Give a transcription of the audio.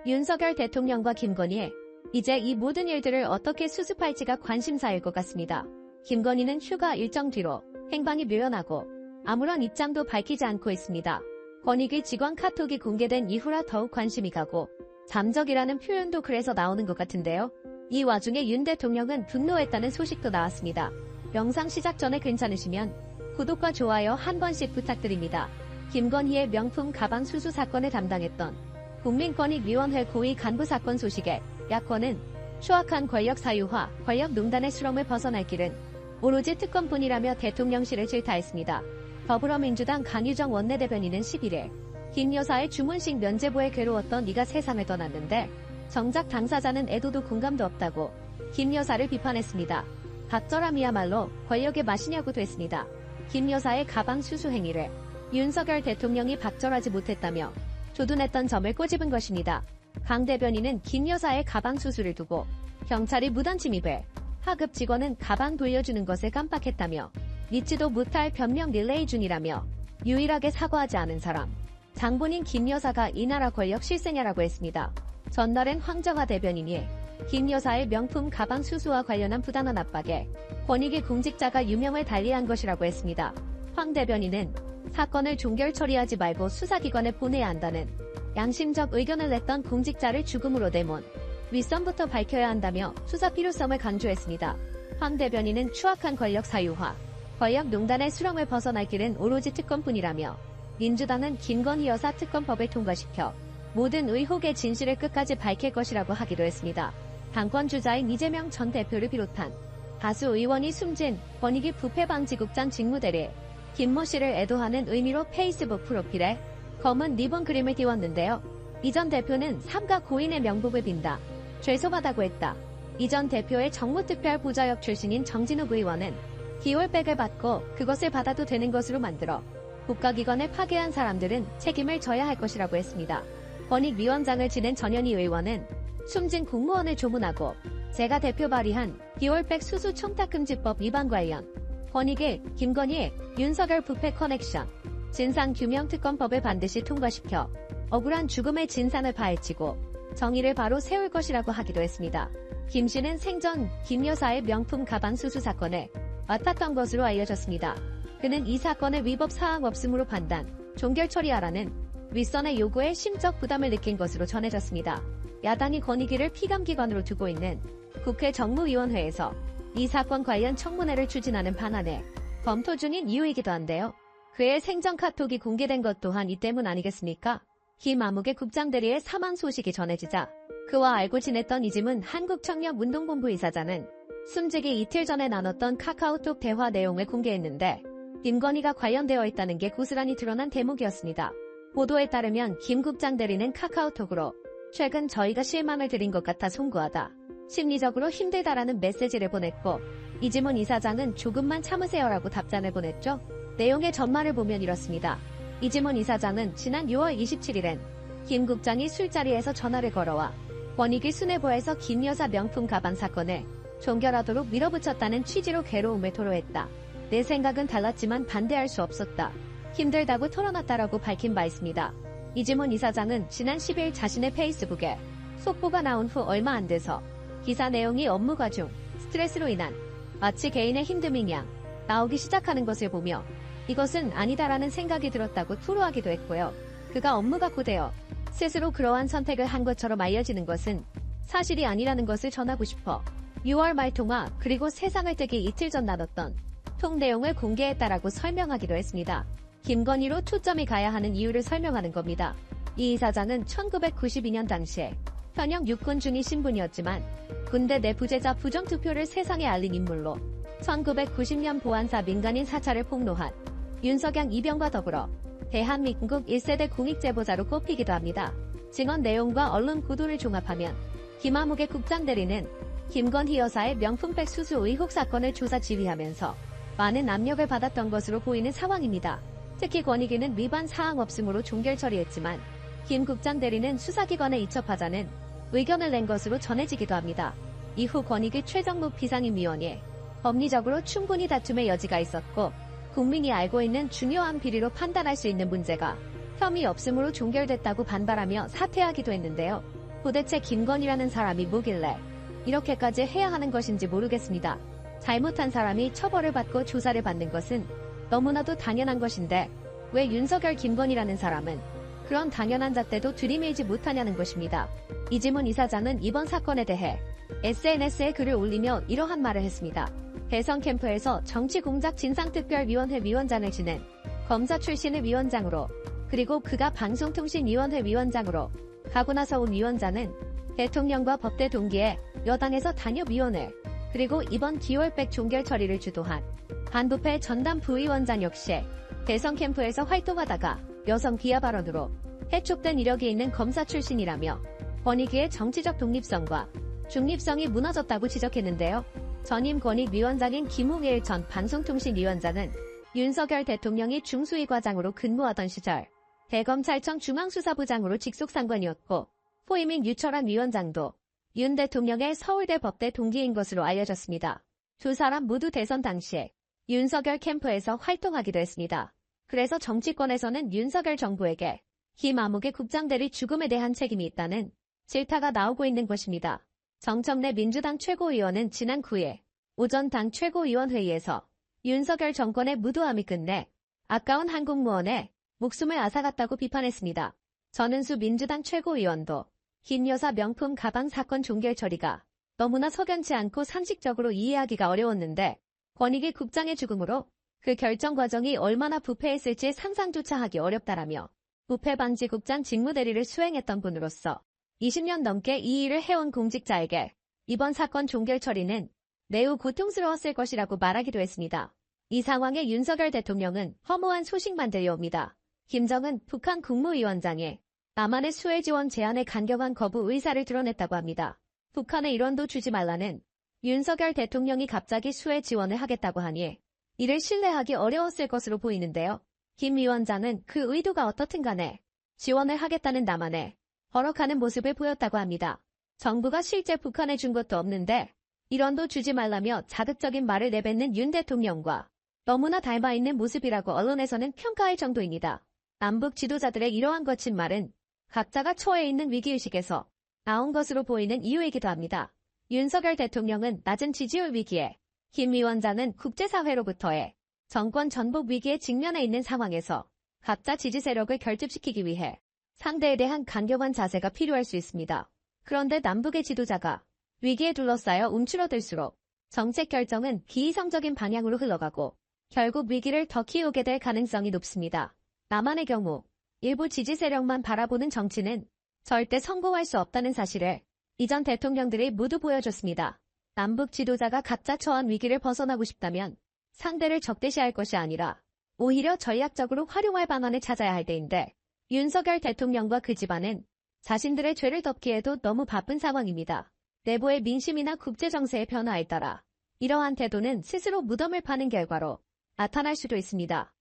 윤석열 대통령과 김건희, 이제 이 모든 일들을 어떻게 수습할지가 관심사일 것 같습니다. 김건희는 휴가 일정 뒤로 행방이 묘연하고 아무런 입장도 밝히지 않고 있습니다. 권익위 직원 카톡이 공개된 이후라 더욱 관심이 가고 잠적이라는 표현도 그래서 나오는 것 같은데요. 이 와중에 윤 대통령은 분노했다는 소식도 나왔습니다. 영상 시작 전에 괜찮으시면 구독과 좋아요 한 번씩 부탁드립니다. 김건희의 명품 가방 수수 사건을 담당했던 국민권익위원회 고위 간부 사건 소식에 야권은 추악한 권력 사유화, 권력농단의 수렁을 벗어날 길은 오로지 특검뿐이라며 대통령실을 질타했습니다. 더불어민주당 강유정 원내대변인은 11일 김 여사의 주문식 면죄부에 괴로웠던 이가 세상을 떠났는데 정작 당사자는 애도도 공감도 없다고 김 여사를 비판했습니다. 박절함이야말로 권력의 맛이냐고 됐습니다. 김 여사의 가방 수수 행위를 윤석열 대통령이 박절하지 못했다며 조둔했던 점을 꼬집은 것입니다. 강 대변인은 김 여사의 가방 수수를 두고 경찰이 무단 침입해 하급 직원은 가방 돌려주는 것을 깜빡했다며 믿지도 못할 변명 릴레이 중이라며 유일하게 사과하지 않은 사람 장본인 김 여사가 이 나라 권력 실세냐라고 했습니다. 전날엔 황정화 대변인이 김 여사의 명품 가방 수수와 관련한 부당한 압박에 권익위 공직자가 유명을 달리한 것이라고 했습니다. 황 대변인은 사건을 종결 처리하지 말고 수사기관에 보내야 한다는 양심적 의견을 냈던 공직자를 죽음으로 내몬 윗선부터 밝혀야 한다며 수사 필요성을 강조했습니다. 황 대변인은 추악한 권력 사유화, 권력농단의 수렁을 벗어날 길은 오로지 특검뿐이라며 민주당은 김건희 여사 특검법을 통과시켜 모든 의혹의 진실을 끝까지 밝힐 것이라고 하기도 했습니다. 당권 주자인 이재명 전 대표를 비롯한 다수 의원이 숨진 권익위 부패방지국장 직무대리 김모 씨를 애도하는 의미로 페이스북 프로필에 검은 리본 그림을 띄웠는데요. 이 전 대표는 삼가 고인의 명복을 빈다. 죄송하다고 했다. 이 전 대표의 정무특별 부자역 출신인 정진욱 의원은 기홀백을 받고 그것을 받아도 되는 것으로 만들어 국가기관을 파괴한 사람들은 책임을 져야 할 것이라고 했습니다. 권익위원장을 지낸 전현희 의원은 숨진 공무원을 조문하고 제가 대표 발의한 기홀백 수수 청탁금지법 위반 관련 권익위, 김건희, 윤석열 부패 커넥션 진상규명특검법을 반드시 통과시켜 억울한 죽음의 진상을 파헤치고 정의를 바로 세울 것이라고 하기도 했습니다. 김 씨는 생전 김 여사의 명품 가방 수수 사건에 맡았던 것으로 알려졌습니다. 그는 이 사건의 위법 사항 없음으로 판단, 종결 처리하라는 윗선의 요구에 심적 부담을 느낀 것으로 전해졌습니다. 야당이 권익위를 피감기관으로 두고 있는 국회 정무위원회에서 이 사건 관련 청문회를 추진하는 방안에 검토 중인 이유이기도 한데요. 그의 생전 카톡이 공개된 것 또한 이 때문 아니겠습니까? 김 아무개 국장대리의 사망 소식이 전해지자 그와 알고 지냈던 이지문 한국청년운동본부 이사장은 숨지기 이틀 전에 나눴던 카카오톡 대화 내용을 공개했는데 김건희가 관련되어 있다는 게 고스란히 드러난 대목이었습니다. 보도에 따르면 김 국장대리는 카카오톡으로 최근 저희가 실망을 드린 것 같아 송구하다. 심리적으로 힘들다라는 메시지를 보냈고 이지문 이사장은 조금만 참으세요라고 답장을 보냈죠. 내용의 전말을 보면 이렇습니다. 이지문 이사장은 지난 6월 27일엔 김 국장이 술자리에서 전화를 걸어와 권익위 수뇌부에서 김 여사 명품 가방 사건을 종결하도록 밀어붙였다는 취지로 괴로움을 토로했다. 내 생각은 달랐지만 반대할 수 없었다. 힘들다고 털어놨다라고 밝힌 바 있습니다. 이지문 이사장은 지난 10일 자신의 페이스북에 속보가 나온 후 얼마 안 돼서 기사 내용이 업무가 중 스트레스로 인한 마치 개인의 힘듦인 양 나오기 시작하는 것을 보며 이것은 아니다라는 생각이 들었다고 토로하기도 했고요. 그가 업무가 고되어 스스로 그러한 선택을 한 것처럼 알려지는 것은 사실이 아니라는 것을 전하고 싶어 6월 말 통화 그리고 세상을 뜨기 이틀 전 나눴던 통 내용을 공개했다라고 설명하기도 했습니다. 김건희로 초점이 가야 하는 이유를 설명하는 겁니다. 이 이사장은 1992년 당시에 현역 육군 중위 신분이었지만 군대 내 부재자 부정투표를 세상에 알린 인물로 1990년 보안사 민간인 사찰을 폭로한 윤석양 이병과 더불어 대한민국 1세대 공익제보자로 꼽히기도 합니다. 증언 내용과 언론 보도를 종합하면 김아무개 국장대리는 김건희 여사의 명품백 수수 의혹 사건을 조사 지휘하면서 많은 압력을 받았던 것으로 보이는 상황입니다. 특히 권익위는 위반 사항 없음으로 종결 처리했지만 김 국장대리는 수사기관에 이첩하자는 의견을 낸 것으로 전해지기도 합니다. 이후 권익위 최정무 비상임위원회 법리적으로 충분히 다툼의 여지가 있었고 국민이 알고 있는 중요한 비리로 판단할 수 있는 문제가 혐의 없음으로 종결됐다고 반발하며 사퇴하기도 했는데요. 도대체 김건희라는 사람이 뭐길래 이렇게까지 해야 하는 것인지 모르겠습니다. 잘못한 사람이 처벌을 받고 조사를 받는 것은 너무나도 당연한 것인데 왜 윤석열 김건희라는 사람은 그런 당연한 잣대도 들이밀지 못하냐는 것입니다. 이지문 이사장은 이번 사건에 대해 SNS에 글을 올리며 이러한 말을 했습니다. 대선 캠프에서 정치공작진상특별위원회 위원장을 지낸 검사 출신의 위원장으로 그리고 그가 방송통신위원회 위원장으로 가고 나서 온 위원장은 대통령과 법대 동기에 여당에서 단협위원회 그리고 이번 기월백 종결 처리를 주도한 반부패 전담 부위원장 역시 대선 캠프에서 활동하다가 여성 비하 발언으로 해촉된 이력이 있는 검사 출신이라며 권익위의 정치적 독립성과 중립성이 무너졌다고 지적했는데요. 전임 권익위원장인 김웅일 전 방송통신위원장은 윤석열 대통령이 중수위 과장으로 근무하던 시절 대검찰청 중앙수사부장으로 직속상관이었고 포임인 유철한 위원장도 윤 대통령의 서울대 법대 동기인 것으로 알려졌습니다. 두 사람 모두 대선 당시에 윤석열 캠프에서 활동하기도 했습니다. 그래서 정치권에서는 윤석열 정부에게 김아무개 국장대리 죽음에 대한 책임이 있다는 질타가 나오고 있는 것입니다. 정청래 민주당 최고위원은 지난 9일 오전 당 최고위원회의에서 윤석열 정권의 무도함이 끝내 아까운 한 공무원의 목숨을 앗아갔다고 비판했습니다. 전은수 민주당 최고위원도 김 여사 명품 가방 사건 종결 처리가 너무나 석연치 않고 상식적으로 이해하기가 어려웠는데 권익위 국장의 죽음으로 그 결정 과정이 얼마나 부패했을지 상상조차 하기 어렵다라며 부패방지국장 직무대리를 수행했던 분으로서 20년 넘게 이 일을 해온 공직자에게 이번 사건 종결 처리는 매우 고통스러웠을 것이라고 말하기도 했습니다. 이 상황에 윤석열 대통령은 허무한 소식만 들려옵니다. 김정은 북한 국무위원장이 남한의 수해 지원 제안에 강경한 거부 의사를 드러냈다고 합니다. 북한에 일원도 주지 말라는 윤석열 대통령이 갑자기 수해 지원을 하겠다고 하니 이를 신뢰하기 어려웠을 것으로 보이는데요. 김 위원장은 그 의도가 어떻든 간에 지원을 하겠다는 남한에 버럭하는 모습을 보였다고 합니다. 정부가 실제 북한에 준 것도 없는데 일원도 주지 말라며 자극적인 말을 내뱉는 윤 대통령과 너무나 닮아있는 모습이라고 언론에서는 평가할 정도입니다. 남북 지도자들의 이러한 거친 말은 각자가 처해 있는 위기의식에서 나온 것으로 보이는 이유이기도 합니다. 윤석열 대통령은 낮은 지지율 위기에 김 위원장은 국제사회로부터의 정권 전복 위기에 직면해 있는 상황에서 각자 지지 세력을 결집시키기 위해 상대에 대한 강경한 자세가 필요할 수 있습니다. 그런데 남북의 지도자가 위기에 둘러싸여 움츠러들수록 정책 결정은 비이성적인 방향으로 흘러가고 결국 위기를 더 키우게 될 가능성이 높습니다. 남한의 경우 일부 지지 세력만 바라보는 정치는 절대 성공할 수 없다는 사실을 이전 대통령들이 모두 보여줬습니다. 남북 지도자가 각자 처한 위기를 벗어나고 싶다면 상대를 적대시할 것이 아니라 오히려 전략적으로 활용할 방안을 찾아야 할 때인데 윤석열 대통령과 그 집안은 자신들의 죄를 덮기에도 너무 바쁜 상황입니다. 내부의 민심이나 국제정세의 변화에 따라 이러한 태도는 스스로 무덤을 파는 결과로 나타날 수도 있습니다.